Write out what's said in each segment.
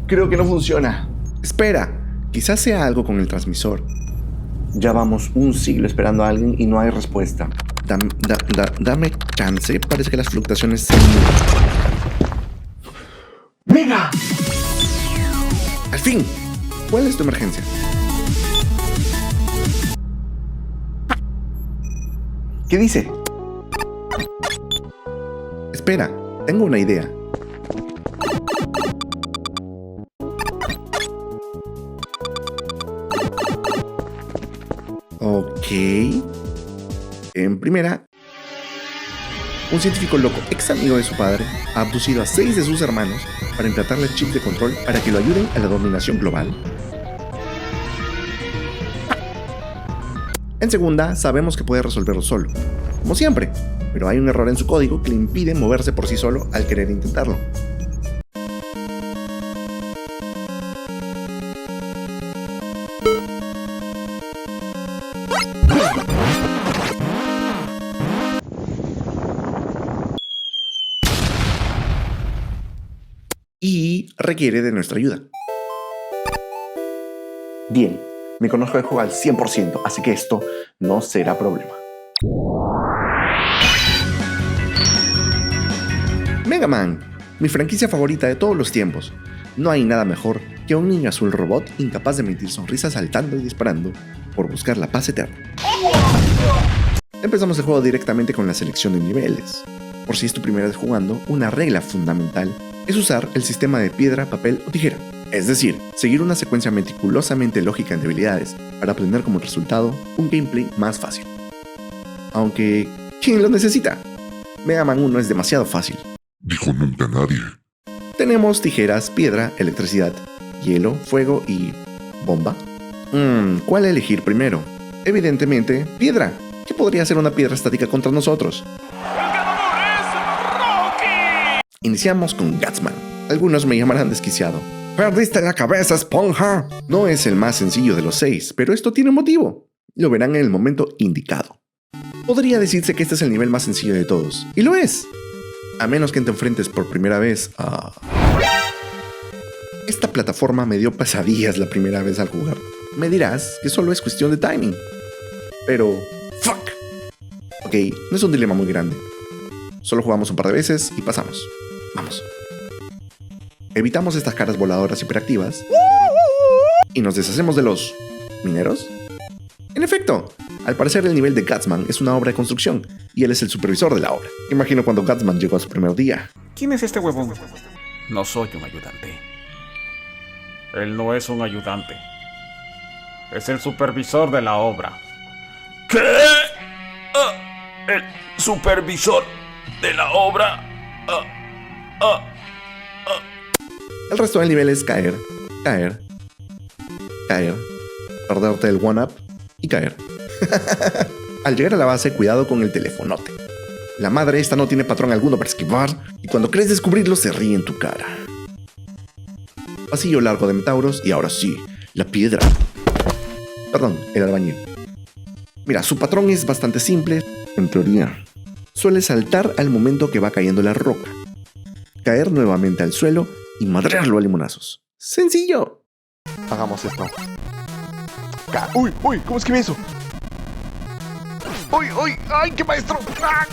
Creo que no funciona. Espera, quizás sea algo con el transmisor. Ya vamos un siglo esperando a alguien y no hay respuesta. Dame chance, parece que las fluctuaciones se... ¡Mega! ¡Al fin! ¿Cuál es tu emergencia? ¿Qué dice? Espera, tengo una idea. Ok. En primera, un científico loco, ex amigo de su padre, ha abducido a 6 de sus hermanos para implantarles chips de control para que lo ayuden a la dominación global. En segunda, sabemos que puede resolverlo solo, como siempre, pero hay un error en su código que le impide moverse por sí solo al querer intentarlo. Y requiere de nuestra ayuda. Bien, me conozco el juego al 100%, así que esto no será problema. Mega Man, mi franquicia favorita de todos los tiempos. No hay nada mejor que un niño azul robot incapaz de emitir sonrisas saltando y disparando por buscar la paz eterna. Empezamos el juego directamente con la selección de niveles. Por si es tu primera vez jugando, una regla fundamental es usar el sistema de piedra, papel o tijera. Es decir, seguir una secuencia meticulosamente lógica en habilidades para obtener como resultado un gameplay más fácil. Aunque, ¿quién lo necesita? Mega Man 1 es demasiado fácil. Dijo nunca nadie. Tenemos tijeras, piedra, electricidad, hielo, fuego y... ¿bomba? ¿Cuál elegir primero? Evidentemente, piedra. ¿Qué podría hacer una piedra estática contra nosotros? ¡El ganador es Rocky! Iniciamos con Gutsman. Algunos me llamarán desquiciado. ¡Perdiste la cabeza, esponja! No es el más sencillo de los 6, pero esto tiene un motivo. Lo verán en el momento indicado. Podría decirse que este es el nivel más sencillo de todos, y lo es. A menos que te enfrentes por primera vez a... Esta plataforma me dio pesadillas la primera vez al jugar. Me dirás que solo es cuestión de timing. Pero... ¡fuck! Ok, no es un dilema muy grande. Solo jugamos un par de veces y pasamos. Vamos. Evitamos estas caras voladoras hiperactivas y nos deshacemos de los... ¿mineros? En efecto, al parecer el nivel de Gutsman es una obra de construcción y él es el supervisor de la obra. Imagino cuando Gutsman llegó a su primer día. ¿Quién es este huevón? No soy un ayudante. Él no es un ayudante. Es el supervisor de la obra. ¿Qué? ¿El supervisor de la obra? El resto del nivel es caer, caer, caer, perderte el one-up y caer. Al llegar a la base, cuidado con el telefonote. La madre esta no tiene patrón alguno para esquivar y cuando crees descubrirlo se ríe en tu cara. Pasillo largo de Metauros y ahora sí, la piedra. Perdón, el albañil. Mira, su patrón es bastante simple, en teoría. Suele saltar al momento que va cayendo la roca, caer nuevamente al suelo y madrearlo a limonazos. ¡Sencillo! Hagamos esto. ¡Uy! ¡Uy! ¿Cómo escribe eso? ¡Uy! ¡Uy! ¡Ay, qué maestro! ¡Ah!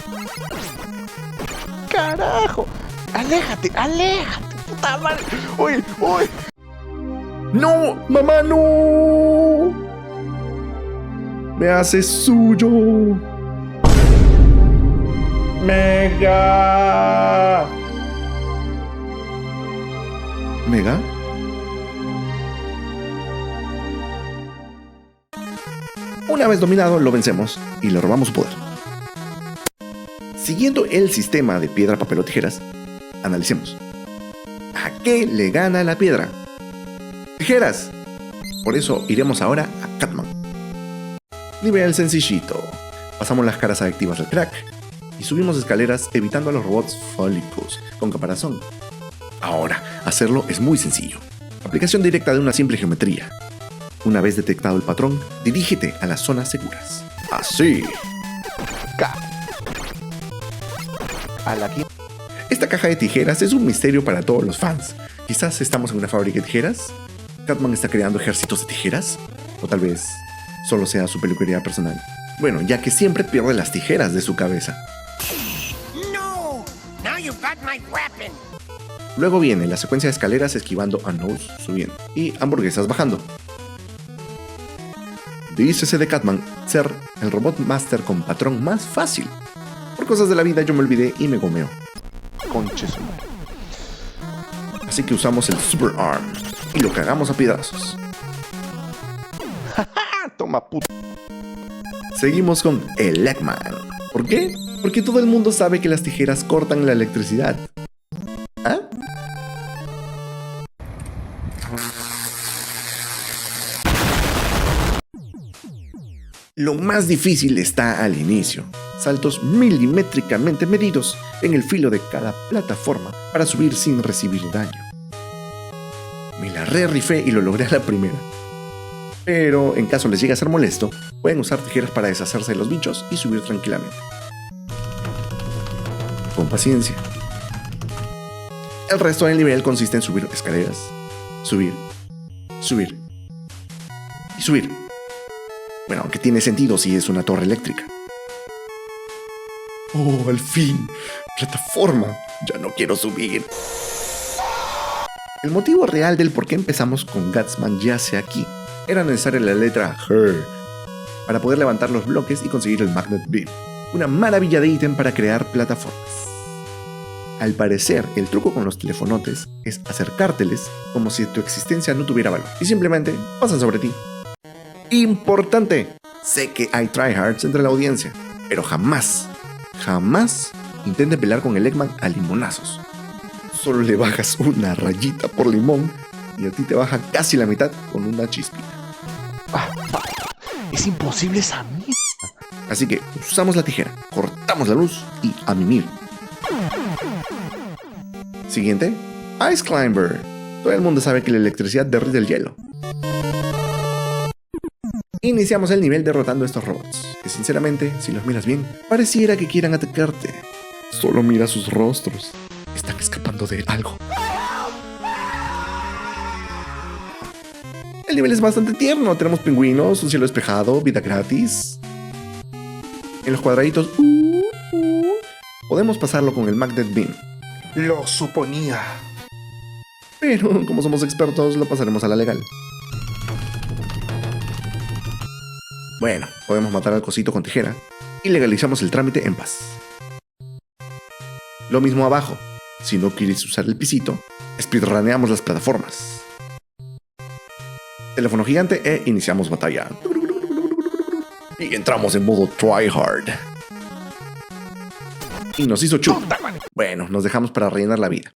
¡Carajo! ¡Aléjate! ¡Aléjate! ¡Puta madre! ¡Uy! ¡Uy! ¡No! ¡Mamá, no! ¡Me haces suyo! ¡Mega! ¿Mega? Una vez dominado, lo vencemos y le robamos su poder. Siguiendo el sistema de piedra, papel o tijeras, analicemos. ¿A qué le gana la piedra? ¡Tijeras! Por eso iremos ahora a Catman. Nivel sencillito. Pasamos las caras adictivas del crack y subimos escaleras evitando a los robots fálicos con caparazón. Ahora, Hacerlo es muy sencillo. Aplicación directa de una simple geometría. Una vez detectado el patrón, dirígete a las zonas seguras. Así. A la que... Esta caja de tijeras es un misterio para todos los fans. Quizás estamos en una fábrica de tijeras. Catman está creando ejércitos de tijeras. O tal vez solo sea su peluquería personal. Bueno, ya que siempre pierde las tijeras de su cabeza. No! Now you got my weapon! Luego viene la secuencia de escaleras esquivando a Nose subiendo y hamburguesas bajando. Dícese de Catman ser el robot master con patrón más fácil. Por cosas de la vida yo me olvidé y me gomeo. Conches. Así que usamos el Super Arm y lo cagamos a piedrazos. Toma puta. Seguimos con el Eggman. ¿Por qué? Porque todo el mundo sabe que las tijeras cortan la electricidad. ¿Ah? Lo más difícil está al inicio. Saltos milimétricamente medidos en el filo de cada plataforma para subir sin recibir daño. Me la rifé y lo logré a la primera. Pero en caso les llegue a ser molesto, pueden usar tijeras para deshacerse de los bichos y subir tranquilamente. Con paciencia. El resto del nivel consiste en subir escaleras, subir, subir y subir. Bueno, aunque tiene sentido si es una torre eléctrica. ¡Oh, al fin! ¡Plataforma! ¡Ya no quiero subir! El motivo real del por qué empezamos con Gatsman yace aquí. Era necesaria la letra Her para poder levantar los bloques y conseguir el Magnet Beam. Una maravilla de ítem para crear plataformas. Al parecer, el truco con los telefonotes es acercárteles como si tu existencia no tuviera valor y simplemente pasan sobre ti. Importante. Sé que hay tryhards entre la audiencia, pero jamás intenten pelear con el Eggman a limonazos. Solo le bajas una rayita por limón y a ti te baja casi la mitad con una chispita. Es imposible esa mierda. Así que usamos la tijera, cortamos la luz y a mimir. Siguiente, Ice Climber. Todo el mundo sabe que la electricidad derrite el hielo. Iniciamos el nivel derrotando a estos robots, que sinceramente, si los miras bien, pareciera que quieran atacarte. Solo mira sus rostros. Están escapando de algo. El nivel es bastante tierno. Tenemos pingüinos, un cielo despejado, vida gratis. En los cuadraditos, podemos pasarlo con el Magnet Beam. Lo suponía. Pero como somos expertos, lo pasaremos a la legal. Bueno, podemos matar al cosito con tijera y legalizamos el trámite en paz. Lo mismo abajo. Si no quieres usar el pisito, speedruneamos las plataformas. Teléfono gigante e iniciamos batalla. Y entramos en modo tryhard. Y nos hizo chup. Bueno, nos dejamos para rellenar la vida.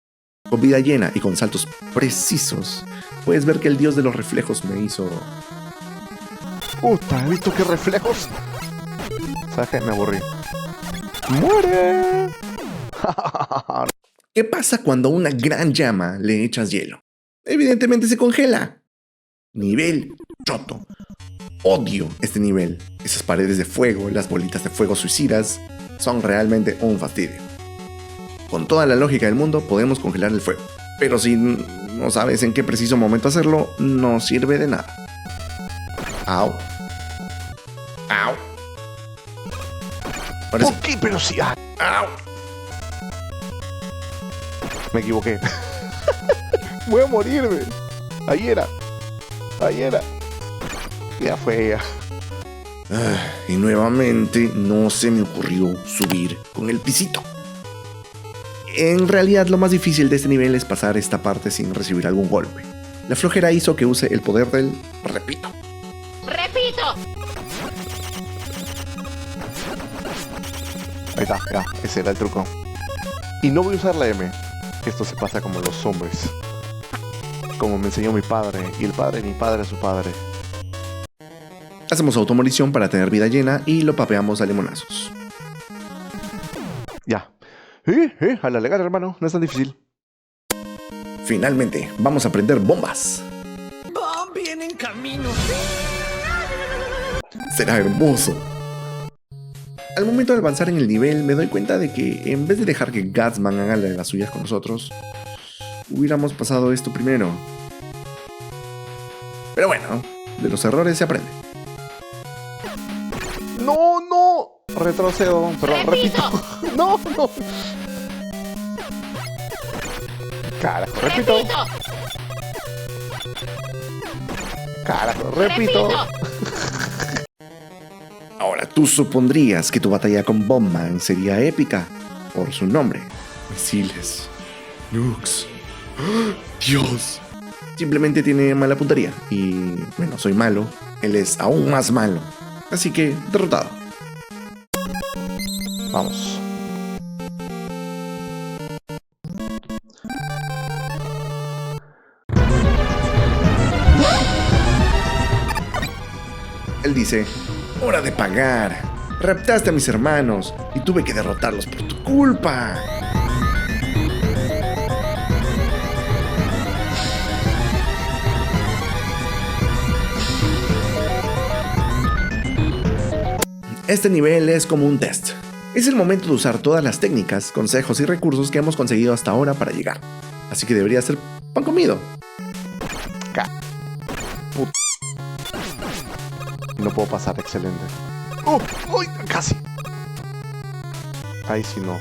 Con vida llena y con saltos precisos, puedes ver que el dios de los reflejos me hizo... Puta, ¿has visto qué reflejos? ¿Sabes qué? Me aburrí. ¡Muere! ¿Qué pasa cuando a una gran llama le echas hielo? Evidentemente se congela. Nivel choto. Odio este nivel. Esas paredes de fuego, las bolitas de fuego suicidas, son realmente un fastidio. Con toda la lógica del mundo podemos congelar el fuego. Pero si no sabes en qué preciso momento hacerlo, no sirve de nada. Au. Au. Ahora sí. ¿Por qué? Pero sí. Ah, Au. me equivoqué. Voy a morirme. Ahí era. Ya fue ella. Y nuevamente no se me ocurrió subir con el pisito. En realidad lo más difícil de este nivel es pasar esta parte sin recibir algún golpe. La flojera hizo que use el poder del repito. Ahí está, ya, ese era el truco. Y no voy a usar la M. Esto se pasa como los hombres. Como me enseñó mi padre, y el padre de mi padre a su padre. Hacemos automolición para tener vida llena y lo papeamos a limonazos. Ya. A la legal, hermano, no es tan difícil. Finalmente, vamos a prender bombas. Bob viene en camino. Será hermoso. Al momento de avanzar en el nivel, me doy cuenta de que en vez de dejar que Gatsman haga de las suyas con nosotros, hubiéramos pasado esto primero. Pero bueno, de los errores se aprende. ¡No, no! Retrocedo, perdón, repito. ¡No, no! Carajo, repito. Carajo, repito. Ahora, tú supondrías que tu batalla con Bombman sería épica por su nombre. Misiles, nukes. ¡Ah! ¡Dios! Simplemente tiene mala puntería. Y bueno, soy malo. Él es aún más malo. Así que, derrotado. Vamos. Él dice, hora de pagar. Raptaste a mis hermanos y tuve que derrotarlos por tu culpa. Este nivel es como un test. Es el momento de usar todas las técnicas, consejos y recursos que hemos conseguido hasta ahora para llegar. Así que debería ser pan comido. No puedo pasar, excelente. ¡Uy! Casi. Ahí sí no.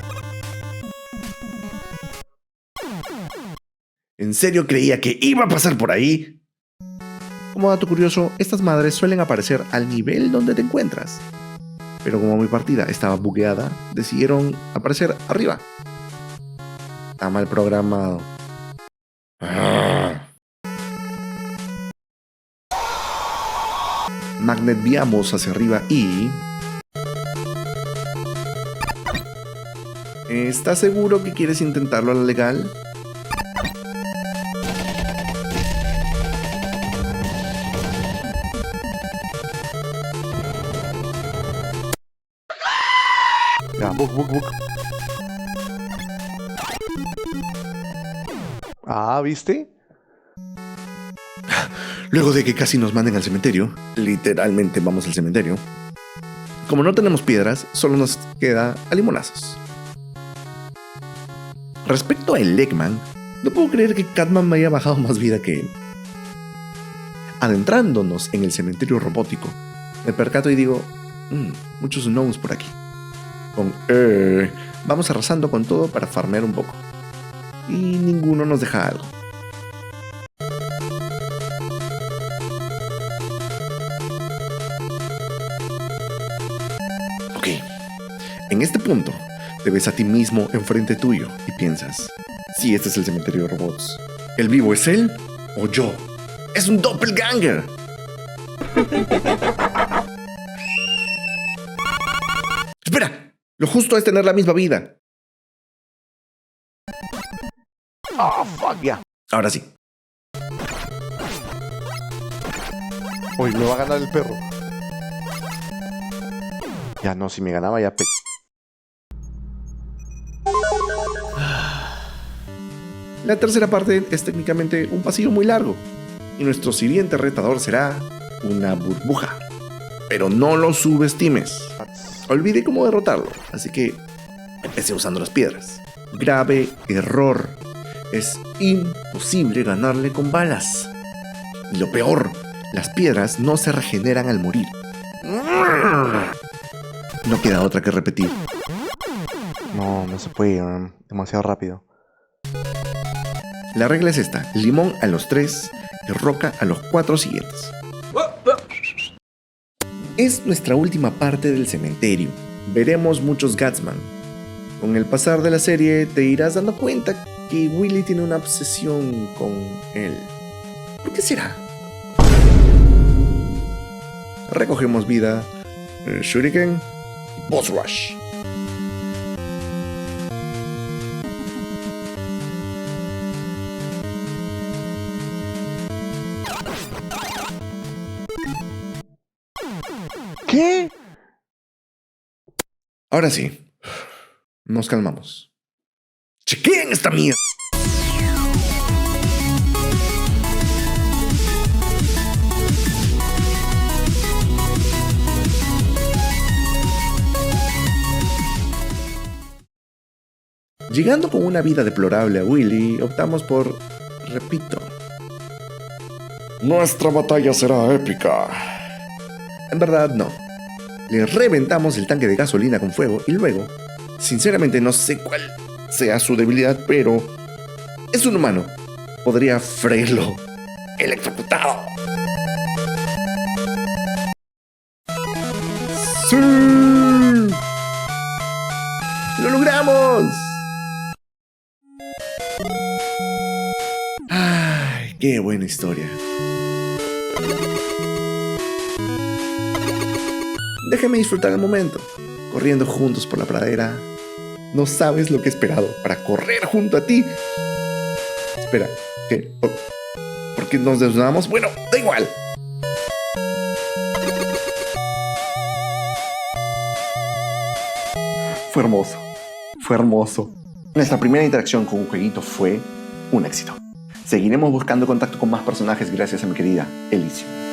¿En serio creía que iba a pasar por ahí? Como dato curioso, estas madres suelen aparecer al nivel donde te encuentras. Pero como mi partida estaba bugueada, decidieron aparecer arriba. Está mal programado. Magnet viamos hacia arriba y... ¿Estás seguro que quieres intentarlo a la legal? Ya, bug. Ah, ¿viste? Luego de que casi nos manden al cementerio, literalmente vamos al cementerio, como no tenemos piedras, solo nos queda a limonazos. Respecto a el Eggman, no puedo creer que Catman me haya bajado más vida que él. Adentrándonos en el cementerio robótico, me percato y digo, muchos gnomes por aquí. Con vamos arrasando con todo para farmear un poco. Y ninguno nos deja algo. Ok, en este punto te ves a ti mismo enfrente tuyo y piensas, si este es el cementerio de robots, ¿el vivo es él o yo? ¡Es un doppelganger! ¡Espera! Lo justo es tener la misma vida. Ah, fuck, ya. Ahora sí. Uy, me va a ganar el perro. Ya no, si me ganaba ya La tercera parte es técnicamente un pasillo muy largo. Y nuestro siguiente retador será una burbuja. Pero no lo subestimes. Olvidé cómo derrotarlo, así que empecé usando las piedras. Grave error. Es imposible ganarle con balas. Y lo peor, las piedras no se regeneran al morir. No queda otra que repetir. No se puede, demasiado rápido. La regla es esta: limón a los 3 y roca a los 4 siguientes. Es nuestra última parte del cementerio. Veremos muchos Gatsman. Con el pasar de la serie te irás dando cuenta que Willy tiene una obsesión con él. ¿Por qué será? Recogemos vida, Shuriken y Boss Rush. ¿Qué? Ahora sí, nos calmamos. ¡Chequen esta mierda! Llegando con una vida deplorable a Willy, optamos por, repito, nuestra batalla será épica. En verdad, no. Le reventamos el tanque de gasolina con fuego y luego, sinceramente no sé cuál sea su debilidad, pero es un humano. Podría freírlo electrocutado. ¡Sí! ¡Lo logramos! ¡Ay, qué buena historia! Déjame disfrutar el momento, corriendo juntos por la pradera. No sabes lo que he esperado para correr junto a ti. Espera, ¿qué? ¿Por qué nos desnudamos? Bueno, da igual. Fue hermoso. Fue hermoso. Nuestra primera interacción con un jueguito fue un éxito. Seguiremos buscando contacto con más personajes gracias a mi querida Elysium.